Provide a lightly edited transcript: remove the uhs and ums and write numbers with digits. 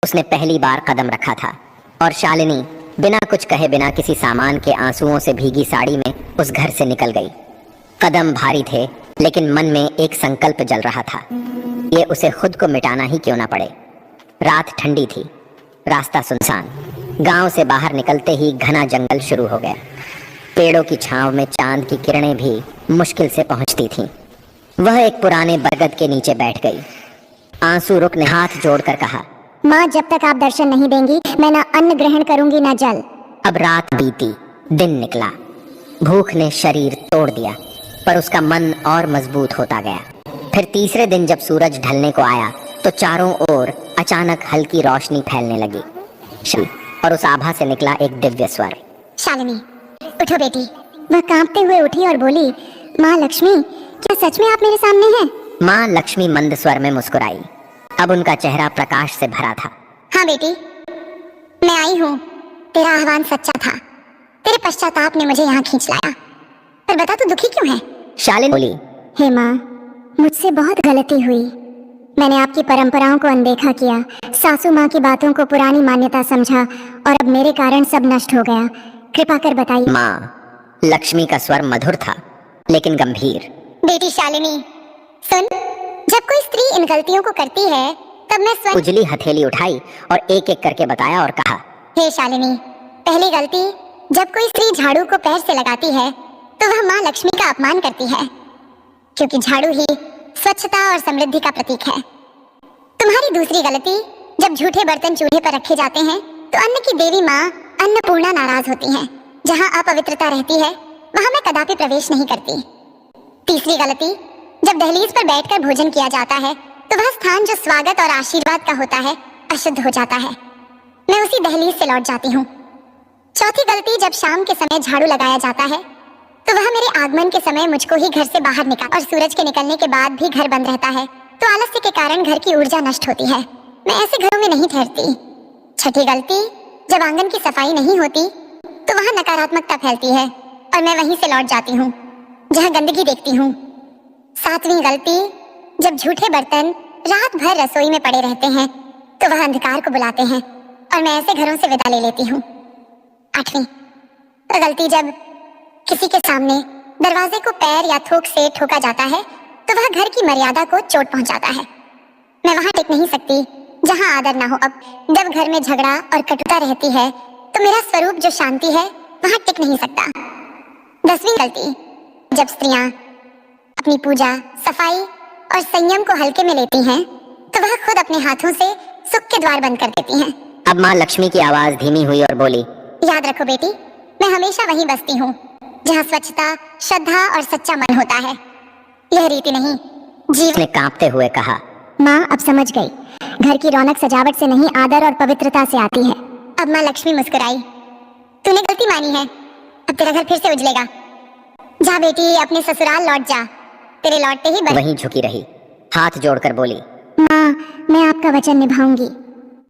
उसने पहली बार कदम रखा था और शालिनी बिना कुछ कहे, बिना किसी सामान के, आंसुओं से भीगी साड़ी में उस घर से निकल गई। कदम भारी थे, लेकिन मन में एक संकल्प जल रहा था, ये उसे खुद को मिटाना ही क्यों ना पड़े। रात ठंडी थी, रास्ता सुनसान। गांव से बाहर निकलते ही घना जंगल शुरू हो गया। पेड़ों की छांव में चांद की किरणें भी मुश्किल से पहुंचती थीं। वह एक पुराने बरगद के नीचे बैठ गई। आंसू रुकने हाथ जोड़कर कहा, माँ, जब तक आप दर्शन नहीं देंगी मैं ना अन्न ग्रहण करूंगी ना जल। अब रात बीती, दिन निकला। भूख ने शरीर तोड़ दिया, पर उसका मन और मजबूत होता गया। फिर तीसरे दिन जब सूरज ढलने को आया तो चारों ओर अचानक हल्की रोशनी फैलने लगी और उस आभा से निकला एक दिव्य स्वर। शालिनी, उठो बेटी। वह कांपते हुए उठी और बोली, माँ लक्ष्मी, क्या सच में आप मेरे सामने हैं? माँ लक्ष्मी मंद स्वर में मुस्कुराई। अब उनका चेहरा प्रकाश से भरा था। हाँ बेटी, मैं आई हूँ। तेरा आह्वान सच्चा था। तेरे पश्चाताप ने मुझे यहाँ खींच लाया। पर बता, तू दुखी क्यों है? शालिनी बोली, हे माँ, मुझसे बहुत गलती हुई। मैंने आपकी परंपराओं को अनदेखा किया, सासू माँ की बातों को पुरानी मान्यता समझा और अब मेरे कारण सब नष्ट हो गया। कृपा कर बताइए। माँ, लक्ष्मी का स्वर मधुर था लेकिन गंभीर। बेटी शालिनी, सुन, जब कोई स्त्री इन गलतियों को करती है तब मैं स्वयं उजली हथेली उठाई और एक एक करके बताया और कहा, हे शालिनी, पहली गलती, जब कोई स्त्री झाड़ू को पैर से लगाती है तो वह माँ लक्ष्मी का अपमान करती है, क्योंकि झाड़ू ही स्वच्छता और समृद्धि का प्रतीक है। तुम्हारी दूसरी गलती, जब झूठे बर्तन चूल्हे पर रखे जाते हैं तो अन्न की देवी माँ अन्नपूर्णा नाराज होती हैं। जहाँ अपवित्रता रहती है वहाँ मैं कदापि प्रवेश नहीं करती। तीसरी गलती, जब दहलीज पर बैठकर भोजन किया जाता है तो वह स्थान जो स्वागत और आशीर्वाद का होता है अशुद्ध हो जाता है। मैं उसी दहलीज से लौट जाती हूँ। चौथी गलती, जब शाम के समय झाड़ू लगाया जाता है तो वह मेरे आगमन के समय मुझको ही घर से बाहर निकाल और सूरज के निकलने के बाद भी घर बंद रहता है तो आलस्य के कारण घर की ऊर्जा नष्ट होती है। मैं ऐसे घरों में नहीं ठहरती। छठी गलती, जब आंगन की सफाई नहीं होती तो वहाँ नकारात्मकता फैलती है और मैं वहीं से लौट जाती हूँ जहाँ गंदगी देखती हूँ। सातवीं गलती, जब झूठे बर्तन रात भर रसोई में पड़े रहते हैं तो वह अंधकार को बुलाते हैं और मैं ऐसे घरों से विदा ले लेती हूँ। आठवीं गलती, जब किसी के सामने दरवाजे को पैर या थूक से ठोका जाता है तो वह घर की मर्यादा को चोट पहुंचाता है। मैं वहां टिक नहीं सकती जहां आदर ना हो। अब जब घर में झगड़ा और कटुता रहती है तो मेरा स्वरूप जो शांति है वहां टिक नहीं सकता। 10वीं गलती, जब स्त्रियां अपनी पूजा, सफाई और संयम को हल्के में लेती हैं तो वह खुद अपने हाथों से सुख के द्वार बंद कर देती हैं। अब माँ लक्ष्मी की आवाज धीमी हुई और बोली, याद रखो बेटी, मैं हमेशा वहीं बसती हूँ जहाँ स्वच्छता, श्रद्धा और सच्चा मन होता है। यह रीति नहीं, जीवन ने कांपते हुए कहा। माँ, अब समझ गई। घर की रौनक सजावट से नहीं, आदर और पवित्रता से आती है। अब माँ लक्ष्मी मुस्कुराई। तूने गलती मानी है, अब तेरा घर फिर से उजलेगा। जा बेटी, अपने ससुराल लौट जा। तेरे लौटते ही वहीं झुकी रही, हाथ जोड़कर बोली, माँ, मैं आपका वचन निभाऊंगी।